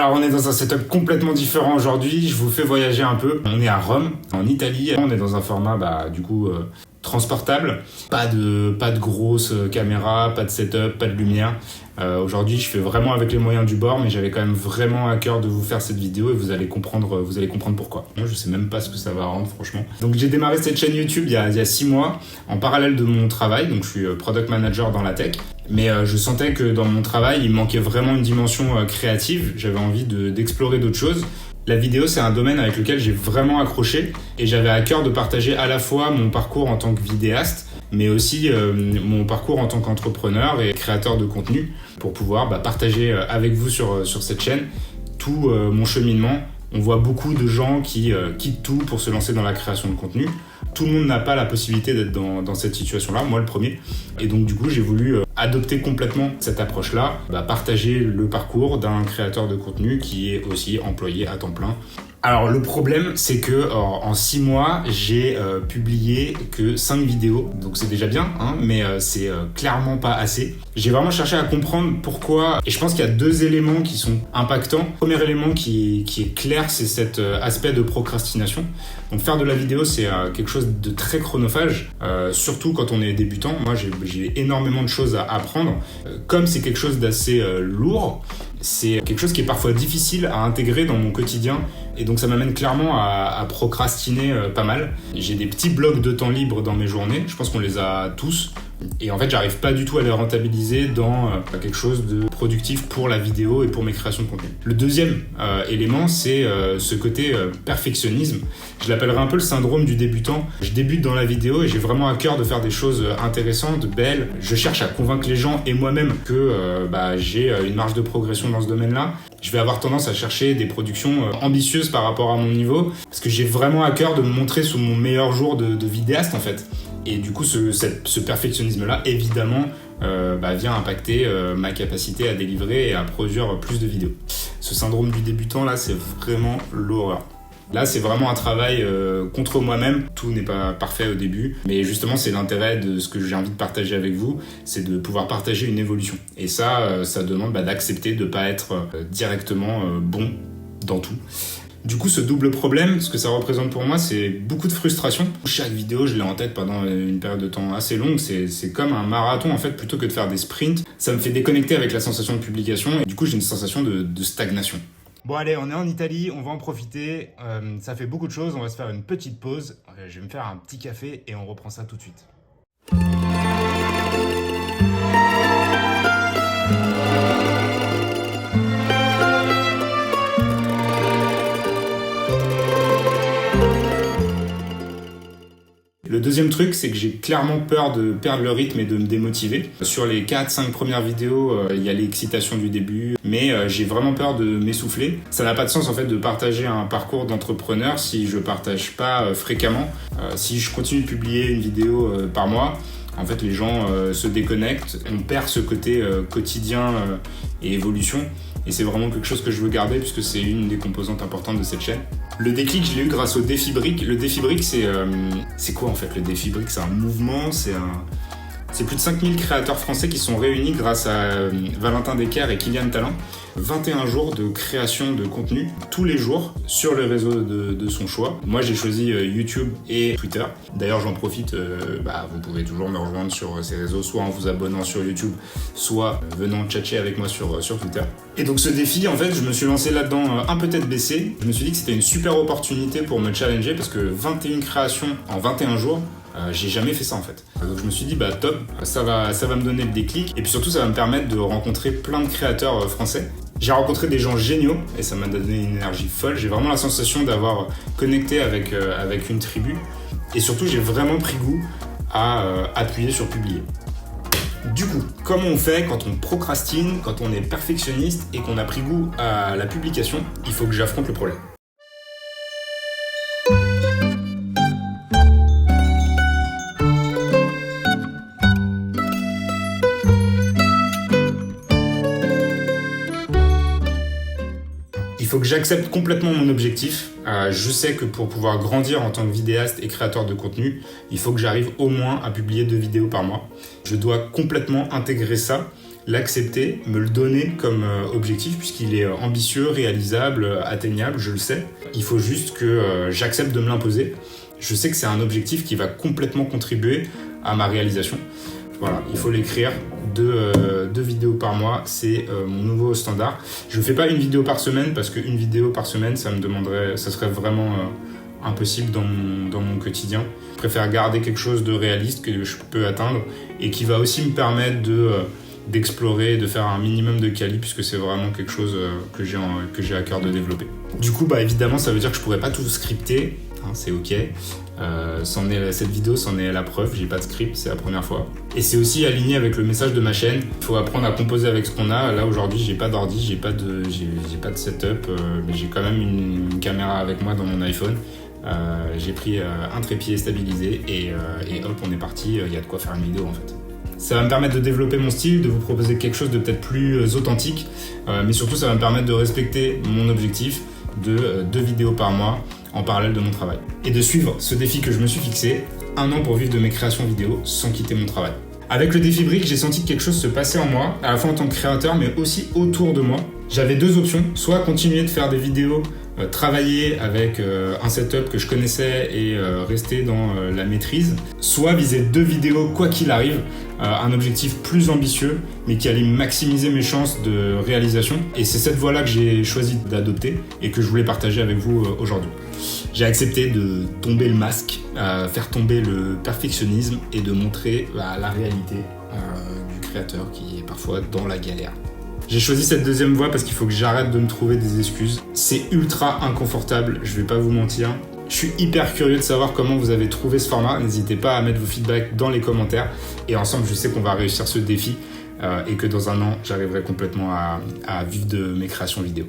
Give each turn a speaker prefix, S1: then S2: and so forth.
S1: Alors on est dans un setup complètement différent aujourd'hui, je vous fais voyager un peu. On est à Rome, en Italie, on est dans un format transportable. Pas de grosse caméra, pas de setup, pas de lumière. Aujourd'hui je fais vraiment avec les moyens du bord, mais j'avais quand même vraiment à cœur de vous faire cette vidéo et vous allez comprendre pourquoi. Moi je sais même pas ce que ça va rendre franchement. Donc j'ai démarré cette chaîne YouTube il y a 6 mois en parallèle de mon travail, donc je suis product manager dans la tech. Mais je sentais que dans mon travail, il manquait vraiment une dimension créative. J'avais envie d'explorer d'autres choses. La vidéo, c'est un domaine avec lequel j'ai vraiment accroché et j'avais à cœur de partager à la fois mon parcours en tant que vidéaste, mais aussi mon parcours en tant qu'entrepreneur et créateur de contenu pour pouvoir partager avec vous sur cette chaîne tout mon cheminement. On voit beaucoup de gens qui quittent tout pour se lancer dans la création de contenu. Tout le monde n'a pas la possibilité d'être dans cette situation-là, moi le premier. Et donc du coup, j'ai voulu adopter complètement cette approche-là, partager le parcours d'un créateur de contenu qui est aussi employé à temps plein. Alors le problème, c'est que en 6 mois, j'ai publié que 5 vidéos, donc c'est déjà bien, mais c'est clairement pas assez. J'ai vraiment cherché à comprendre pourquoi, et je pense qu'il y a 2 éléments qui sont impactants. Le premier élément qui est clair, c'est cet aspect de procrastination. Donc faire de la vidéo, c'est quelque chose de très chronophage, surtout quand on est débutant. Moi, j'ai énormément de choses à apprendre. Comme c'est quelque chose d'assez lourd, c'est quelque chose qui est parfois difficile à intégrer dans mon quotidien et donc ça m'amène clairement à procrastiner pas mal. J'ai des petits blocs de temps libre dans mes journées, je pense qu'on les a tous. Et en fait, j'arrive pas du tout à les rentabiliser dans quelque chose de productif pour la vidéo et pour mes créations de contenu. Le deuxième élément, c'est ce côté perfectionnisme. Je l'appellerais un peu le syndrome du débutant. Je débute dans la vidéo et j'ai vraiment à cœur de faire des choses intéressantes, belles. Je cherche à convaincre les gens et moi-même que j'ai une marge de progression dans ce domaine-là. Je vais avoir tendance à chercher des productions ambitieuses par rapport à mon niveau parce que j'ai vraiment à cœur de me montrer sous mon meilleur jour de vidéaste en fait. Et du coup, ce perfectionnisme-là, évidemment, vient impacter ma capacité à délivrer et à produire plus de vidéos. Ce syndrome du débutant, là, c'est vraiment l'horreur. Là, c'est vraiment un travail contre moi-même. Tout n'est pas parfait au début. Mais justement, c'est l'intérêt de ce que j'ai envie de partager avec vous, c'est de pouvoir partager une évolution. Et ça demande d'accepter de ne pas être directement bon dans tout. Du coup, ce double problème, ce que ça représente pour moi, c'est beaucoup de frustration. Chaque vidéo, je l'ai en tête pendant une période de temps assez longue. C'est comme un marathon, en fait, plutôt que de faire des sprints. Ça me fait déconnecter avec la sensation de publication. Et du coup, j'ai une sensation de stagnation. Bon, allez, on est en Italie, on va en profiter. Ça fait beaucoup de choses. On va se faire une petite pause. Je vais me faire un petit café et on reprend ça tout de suite. Le deuxième truc, c'est que j'ai clairement peur de perdre le rythme et de me démotiver. Sur les 4-5 premières vidéos, il y a l'excitation du début, mais j'ai vraiment peur de m'essouffler. Ça n'a pas de sens en fait de partager un parcours d'entrepreneur si je partage pas fréquemment. Si je continue de publier une vidéo par mois, en fait les gens se déconnectent, on perd ce côté quotidien et évolution. Et c'est vraiment quelque chose que je veux garder puisque c'est une des composantes importantes de cette chaîne. Le déclic, je l'ai eu grâce au Défi Brick. Le Défi Brick, c'est quoi en fait le Défi Brick? C'est un mouvement, c'est plus de 5000 créateurs français qui sont réunis grâce à Valentin Descaires et Kylian Talin. 21 jours de création de contenu tous les jours sur le réseau de son choix. Moi, j'ai choisi YouTube et Twitter. D'ailleurs, j'en profite, vous pouvez toujours me rejoindre sur ces réseaux, soit en vous abonnant sur YouTube, soit venant tchatcher avec moi sur Twitter. Et donc ce défi, en fait, je me suis lancé là-dedans un peu tête baissée. Je me suis dit que c'était une super opportunité pour me challenger parce que 21 créations en 21 jours, j'ai jamais fait ça en fait. Donc je me suis dit top, ça va me donner le déclic et puis surtout ça va me permettre de rencontrer plein de créateurs français. J'ai rencontré des gens géniaux et ça m'a donné une énergie folle. J'ai vraiment la sensation d'avoir connecté avec une tribu et surtout j'ai vraiment pris goût à appuyer sur publier. Du coup, comment on fait quand on procrastine, quand on est perfectionniste et qu'on a pris goût à la publication? Il faut que j'affronte le problème. Il faut que j'accepte complètement mon objectif. Je sais que pour pouvoir grandir en tant que vidéaste et créateur de contenu, il faut que j'arrive au moins à publier 2 vidéos par mois. Je dois complètement intégrer ça. l'accepter, me le donner comme objectif, puisqu'il est ambitieux, réalisable, atteignable, je le sais. Il faut juste que j'accepte de me l'imposer. Je sais que c'est un objectif qui va complètement contribuer à ma réalisation. Voilà, il faut l'écrire, 2 vidéos par mois, c'est mon nouveau standard. Je ne fais pas une vidéo par semaine, parce qu'une vidéo par semaine, ça serait vraiment impossible dans mon quotidien. Je préfère garder quelque chose de réaliste que je peux atteindre et qui va aussi me permettre d'explorer, de faire un minimum de quali, puisque c'est vraiment quelque chose que j'ai à cœur de développer. Du coup, évidemment, ça veut dire que je pourrais pas tout scripter, hein, c'est ok. Cette vidéo, c'en est la preuve, j'ai pas de script, c'est la première fois. Et c'est aussi aligné avec le message de ma chaîne. Il faut apprendre à composer avec ce qu'on a. Là, aujourd'hui, j'ai pas d'ordi, j'ai pas de setup, mais j'ai quand même une caméra avec moi dans mon iPhone. J'ai pris un trépied stabilisé et hop, on est parti, il y a de quoi faire une vidéo en fait. Ça va me permettre de développer mon style, de vous proposer quelque chose de peut-être plus authentique, mais surtout ça va me permettre de respecter mon objectif de 2 vidéos par mois en parallèle de mon travail. Et de suivre ce défi que je me suis fixé, 1 an pour vivre de mes créations vidéo sans quitter mon travail. Avec le défi Brick, j'ai senti que quelque chose se passait en moi, à la fois en tant que créateur, mais aussi autour de moi. J'avais 2 options, soit continuer de faire des vidéos, travailler avec un setup que je connaissais et rester dans la maîtrise, soit viser 2 vidéos quoi qu'il arrive, un objectif plus ambitieux, mais qui allait maximiser mes chances de réalisation. Et c'est cette voie-là que j'ai choisi d'adopter et que je voulais partager avec vous aujourd'hui. J'ai accepté de tomber le masque, faire tomber le perfectionnisme et de montrer la réalité du créateur qui est parfois dans la galère. J'ai choisi cette 2e voie parce qu'il faut que j'arrête de me trouver des excuses. C'est ultra inconfortable, je vais pas vous mentir. Je suis hyper curieux de savoir comment vous avez trouvé ce format. N'hésitez pas à mettre vos feedbacks dans les commentaires. Et ensemble, je sais qu'on va réussir ce défi et que dans 1 an, j'arriverai complètement à vivre de mes créations vidéo.